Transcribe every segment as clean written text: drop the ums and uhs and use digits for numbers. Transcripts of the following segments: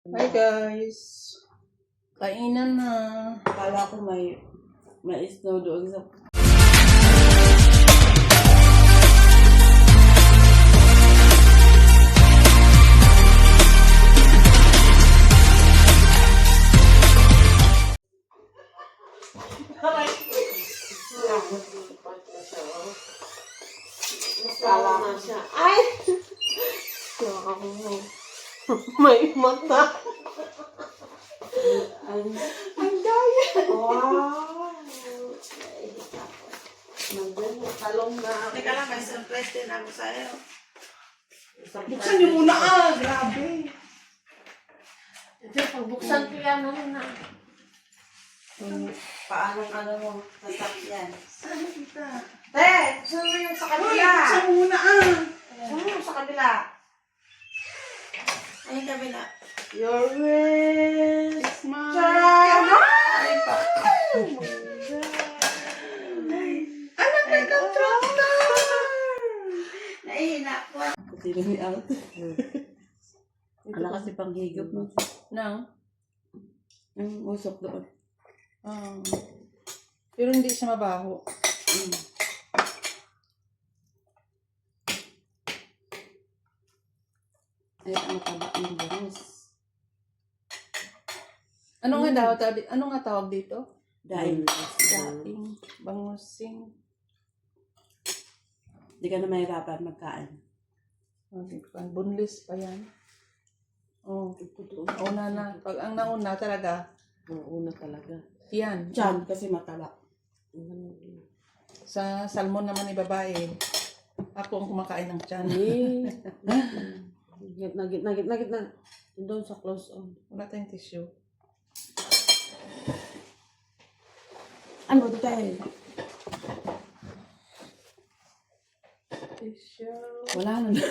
Hi guys! Kainan na. Akala ko may snow doon sa... Akala na siya. Ay! May mata. Ang daya. Wow. Maganda. Talong na. Teka lang, may surprise din ako sa'yo. Buksan niyo muna Grabe! Ito, pagbuksan ko yan muna. Paano mo sasakyan? Saan kita? Te, gusto mo yung sa Uy! kabila. Buksan mo muna Gusto mo yung sa kabila. Ay, kabila. Your wish. Smile! Ay, pa. Anak ng contractor! Nahihina ko. Sino ni out? Ala kasi pang higop mo. Nang? Ang usok doon. Pero hindi siya mabaho. Ay, ang taba ng bangus. Ano nga tawag dito? Dahil. Daing. Bangusing. Hindi ka na mahirapan magkain. Bunlis pa yan. Oh, una na. Pag ang nauna talaga, Oo, una talaga. yan. Diyan, kasi mataba. Sa salmon naman ni babae, ako ang kumakain ng tiyan. Gitna. Doon sa close on. Wala tayong tissue. Ano ito tayo? Tissue. Wala na.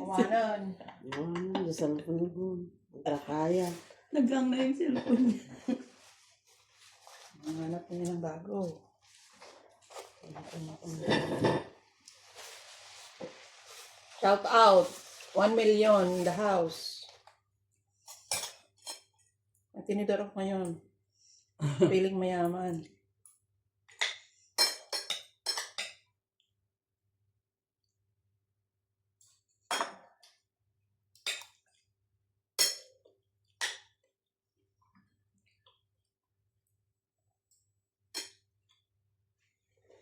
Kawanan. Wow, sa cellphone. Kaya. Nagang na yung cellphone niya. Hanap niya ng bago. Shout out. 1 million in the house. At tinidor ako ngayon. Piling mayaman.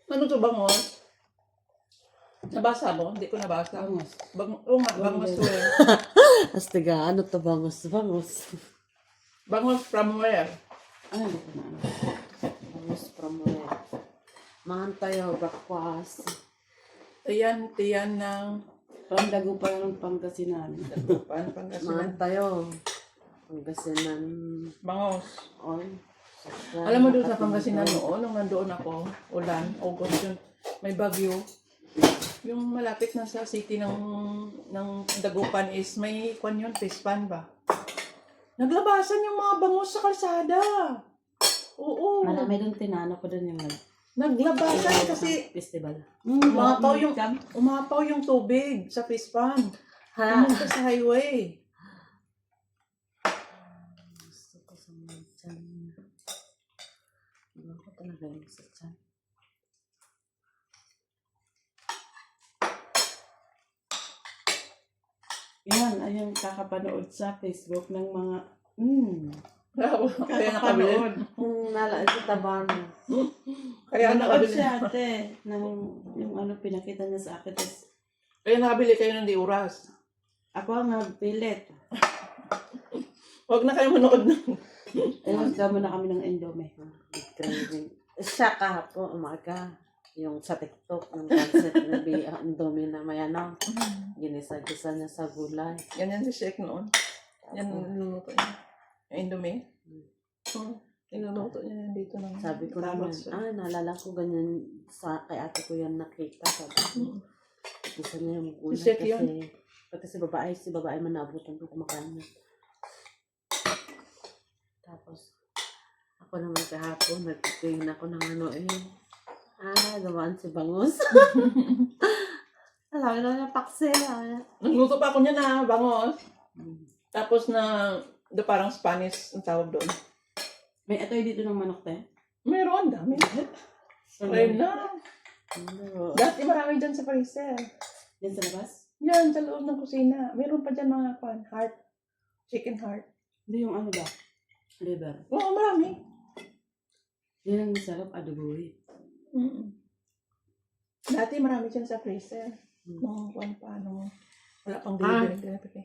Ano to, bangos? Nabasa mo? Hindi ko nabasa. Bangos. Oo nga, bangos to eh. Astiga, ano to bangos? Bangos. Bangos from where? Ano ko na? Bangos from where? Mantayo, bakwas. Tiyan ng Pandago pa yung Pangasinan. Dagupan, Pangasinan. Mantayo. Pangasinan. Bangos. On. Alam mo doon sa Pangasinan noon, nung nandoon ako, ulan, August yun, may bagyo. Yung malapit na sa city ng Dagupan is may kwan yun, pispan ba? Naglabasan yung mga bangos sa kalsada. Oo. Marami doon tinano ko doon yung Naglabasan kasi festival. umapaw yung tubig sa pispan. Ha? Pumunta sa highway. Gusto ko sa mga tiyan. Ano ko talaga yung sa tiyan. Yan, ayun, kakapanood sa Facebook ng mga, Kaya nakabili. nala sa taban. Kaya Nanood nakabili. siya, ate, yung ano, pinakita niya sa akin. Tapos, Kaya nakabili kayo ng di oras. ako ang nagpilit. Huwag na kayo manood ng... Ayun, gamo na kami ng Indomie. Craving. Siya kahapon, umaga. Yung sa TikTok, yung concept na Indomie na may ano, ginisa-gisa niya sa gulay. Yan si Shek noon. Yan niluluto niya. Yung Indomie. Niluluto niya yan dito ng... Sabi ko naman, naalala ko ganyan kay ate ko yan nakita. Sabi ko, gusto niya yung gulay Si Shek kasi, yun. pati si babae manabutan ko kumakain. Tapos, ako naman kahapon, nagtitingin ako ng ano gamaan si Bangus. Alam na niya, paksi. Nagluto pa ako niya na bangos. Tapos na parang Spanish ang tawag doon. May atoy dito ng manok, te. Meron, dami. Ayun na. Dati marami dyan sa freezer. Yan sa labas? Yan, sa loob ng kusina. Meron pa dyan mga heart. Chicken heart. Hindi yung ano ba? Liver. Oo, marami. Yan ang masarap, adoboy. Mm. Dati marami dyan sa freezer. Nung paano. Wala pang delivery.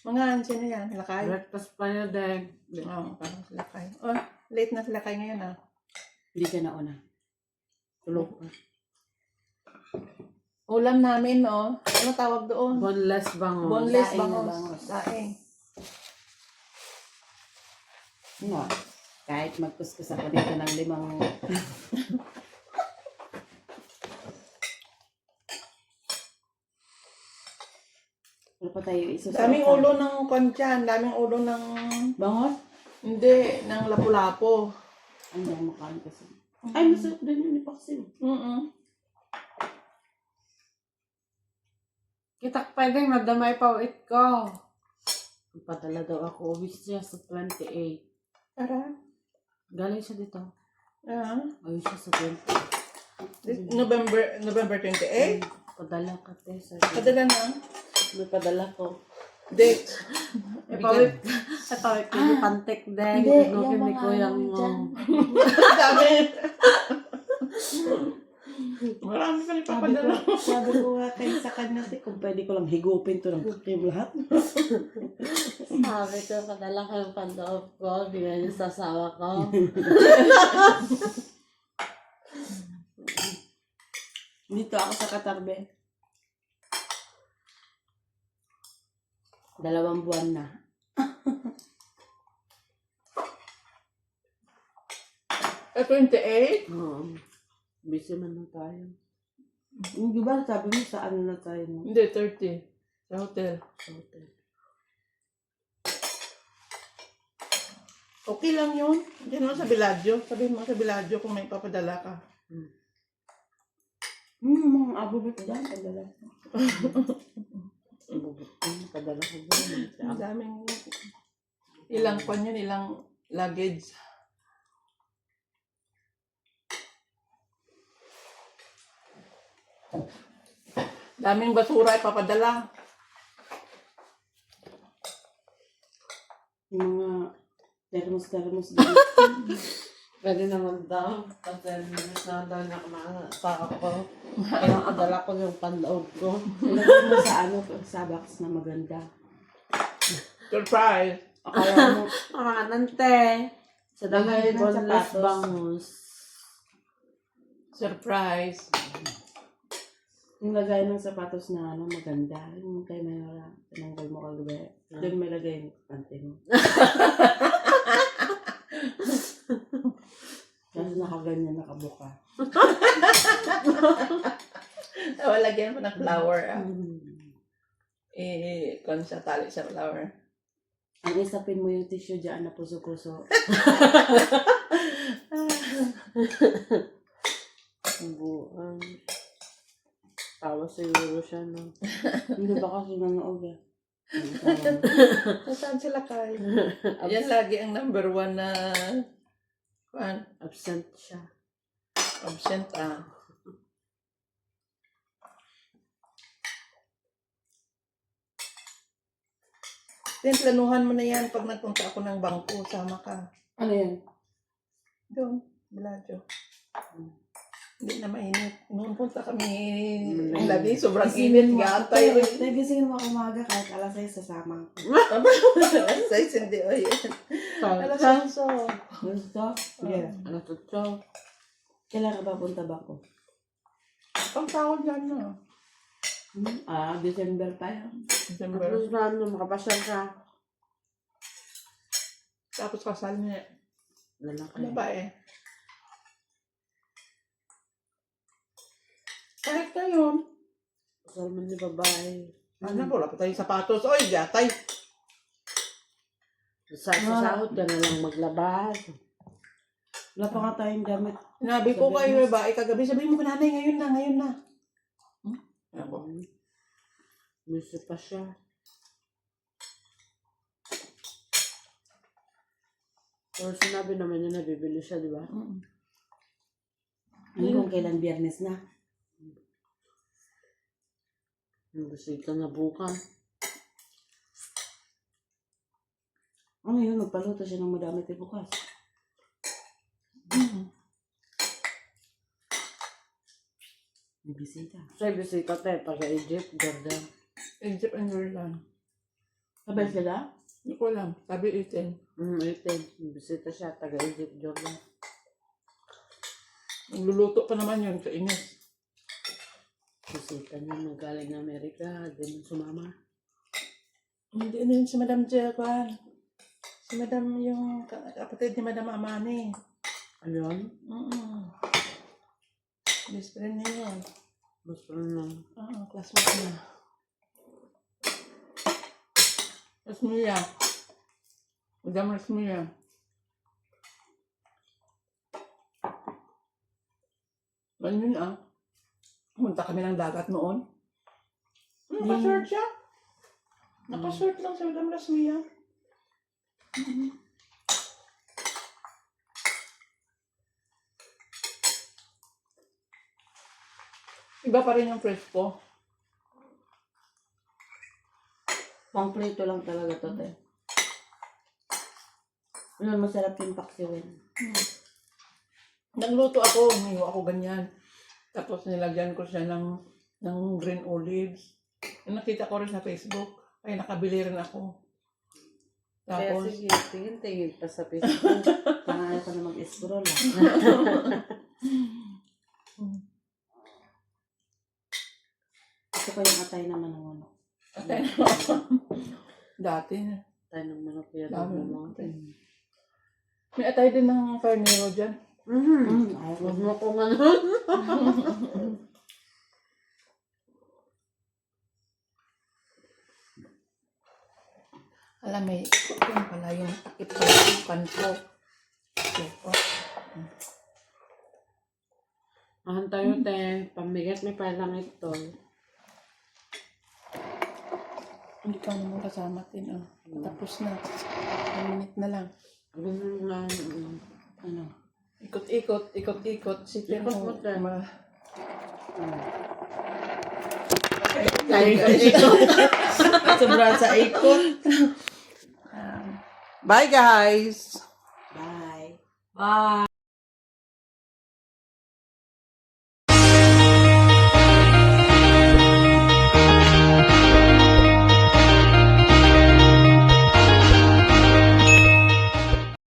Mga ansya na yan, lakay. Breakfast pa niya, Deg. Oo, parang sa lakay. Oh, late na sa lakay ngayon ah. Hindi ka nauna. Tulog ka. Ulam namin, no? Ano tawag doon? Boneless bango. Boneless Daing na bangos. bangos. Daing. Ano? Kahit magkuskus ako dito ng 5. Ano pa tayo isusunod? Daming ulo ng kontyan. Daming ulo ng... Bangos? Hindi, ng lapu-lapo. Hindi ako makain kasi. Ay, masarap din yun, ipaksin. Kita pwedeng madamay pa ulit ko. Padala daw ako. Wish niya sa 28. Tara. Galing siya dito. Ah. Ayun siya sa 20. November 28? Padala ka, te. Padala na. May padala ko. Date. Ipawit ko yung pantek din. Hindi, Gugugin yung ni mga Kuya ano mo. dyan. Dami. Marami pa rin papadala. Sabi ko nga kayo sa kanya, te, kung pwede ko lang higupin to ng cream lahat. Sabi ko, padala ko yung pandoob ko. Bigyan niyo sa asawa ko. Dito ako sa Katarbe. 2 buwan na. 28? Oo. Busy man na tayo. Di ba sabi mo sa ano na tayo? No? Hindi, 30. Sa hotel. Sa hotel. Okay lang yun. Diyan mo sa Biladyo. Sabihin mo sa Biladyo kung may papadala ka. Mga abubot dyan, padala. Abubot dyan, padala ko ba? Ang daming... Ilang kwan yun, ilang luggage. Daming basura ipapadala. Yung mga termos dito. Pwede naman daw. Kasi minus na daw na sa ako. Kaya padala ko yung pandoob ko. Ilagay mo sa ano, sa box na maganda. Surprise! Akala mo, Mga nante. sa dagay ng Boneless sapatos. bangus. Surprise! Yung lagay ng sapatos na ano, maganda. Yung kay Mayora, tinanggal mo kagabi. Doon may lagay yung pante mo. Kasi nakaganyan, nakabuka. Lagyan mo ng flower. Kung sa tali sa flower. Ang isapin mo yung tissue dyan na puso-puso. Buwan. Tawa siguro siya, no? Hindi ba kasi nanood eh. Saan sila kayo? Yan lagi ang number 1 na Absent siya. absent ah. Then planuhan mo na yan pag nagpunta ako ng bangko, sama ka. Ano yan? Doon, Biladyo. Hindi na mainit. Noong punta kami, ang labi, sobrang init nga. Tayo. Nagisingin mo ako umaga kahit alas 6 sasama ako. Sa hindi, o yun. Alas Gusto? Yeah. Ano to, Chow? Kailan ka ba punta ba ako? Ang tawag yan na. December tayo. December. Tapos na, ano, makapasyal ka. Tapos kasal niya. Lalaki. Babae. Kahit na yun. Kasal man ni babae. Ano, wala pa tayong sapatos. Oy, gatay. Sa sahod ka na lang maglabas. Wala pa nga tayong gamit. Sinabi ko kayo, babae kagabi. Sabihin mo, nanay, ngayon na. Ako. Gusto pa siya. Pero sinabi naman niya na bibili siya, di ba? Mm. Ano kung kailan biyernes na? Yung bisita na bukas. Ano yun, magpaluto siya ng madami tayo bukas. Mm. May bisita. Siya bisita tayo, taga-Egypt, Jordan. Egypt and Jordan. Sabay sila? Hindi ko alam. Sabi 18. 18. Bisita siya, taga-Egypt, Jordan. Nagluluto pa naman yun sa Ines. Bisita niya nanggaling ng Amerika, di mo sumama. Hindi ano yun si Madam Jelvan. Si Madam yung kapatid ni Madam Amani. Ayun, Best friend niya yun. mas lang. Classmate niya. Rasmia. Madam Rasmia. Man yun Pumunta kami ng dagat noon. Nakashort siya. Nakashort lang si Madam Rasmia. Iba pa rin yung fresco. Pang-prito lang talaga to, te. Ano, masarap yung paksiwin. Nagluto ako, umiwa ako ganyan. Tapos nilagyan ko siya ng green olives. Yung nakita ko rin sa Facebook. Ay, nakabili rin ako. Kaya Tapos, sige, tingin-tingin pa sa Facebook. Parang ayaw ko na mag-escroll, ah. Ito pa yung atay naman ng ano. atay na dati na. Tayo ng manok yan. Dami ng mo. mga. May atay din ng carnero dyan. Ayaw ko. Huwag mo kung ano. Alam, may yun pala yung takip sa sukan ko. So, Ahan tayo, te. Pamigat may palang ito. hindi pa naman kasama din. Tapos na. 1 minute na lang. Ganun nga. Ano? Ikot-ikot. Sipin Ikot mo. mo, te. Sobra sa ikot. Bye guys! Bye. Bye!